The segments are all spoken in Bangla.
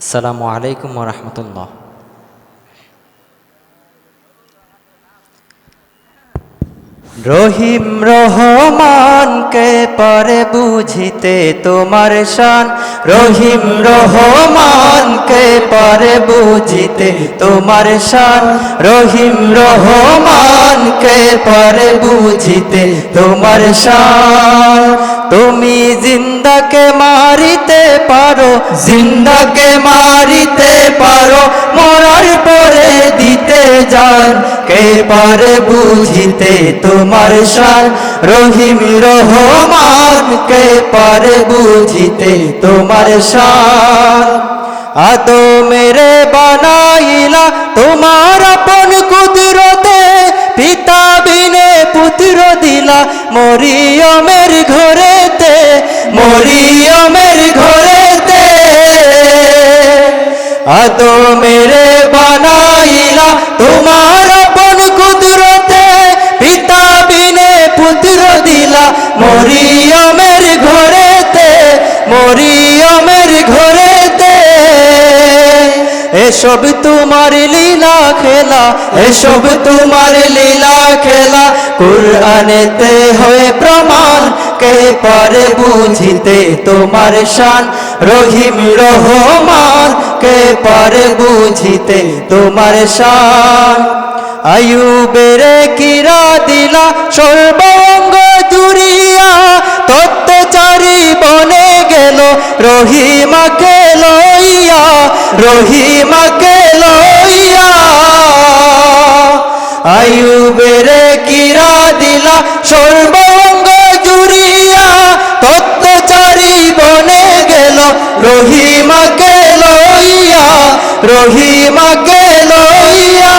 আসসালামু আলাইকুম ওয়া রাহমাতুল্লাহ। রহিম রহমানকে পারে বুঝিতে তোমার শান, রহিম রহমানকে পারে বুঝিতে তোমার শান, রহিম রহমানকে পারে বুঝিতে তোমার শান। তুমি জিন্দাকে মারিতে পারো, জিন্দাকে মারিতে পারো, মরার পরে দিতে জান, কে পারে বুঝিতে তোমার শান, রহিম রহমান কে পারে বুঝিতে তোমার শান। আদমেরে বানাইলা তোমার আপন কুদরতে, পিতা বিনে পুত্র দিলা মরিয়মের ঘরেতে, মরিয়মের ঘরেতে। আদমেরে বানাইলা তোমার আপন কুদরতে, পিতা বিনে পুত্র দিলা মরিয়মের ঘরেতে, মরিয়মের ঘরেতে। এসব তোমার লীলা খেলা, এসব তোমার লীলা খেলা, কুরআনেতে হয়ে প্রমাণ, কে পারে বুঝিতে তোমার শান, রহিম রহমান কে পারে বুঝিতে তোমার শান। আয়ুবেরে কিরা দিলা সর্বাঙ্গ জুড়িয়া, তত্ত্বচারী বনে গেল রহিমাকে লইয়া, রহিমাকে লইয়া। আয়ুবেরে কিরা দিলা সর্বাঙ্গ জুড়িয়া, তত্ত্বচারী বনে গেল রহিমাকে লইয়া, রহিমাকে লইয়া।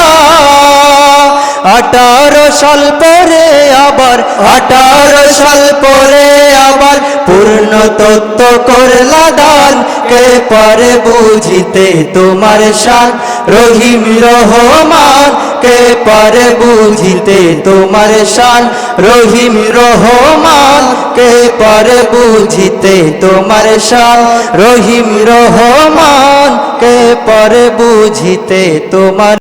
18 সাল পরে আবার, 18 সাল পরে আবার পূর্ণ তত্ত্ব করলা দান, কে পারে বুঝিতে তোমার শান, রহিম রহমান কে পারে বুঝিতে তোমার শান, রহিম রহমান কে পারে বুঝিতে তোমার শান, রহিম রহমান কে পারে বুঝিতে তোমার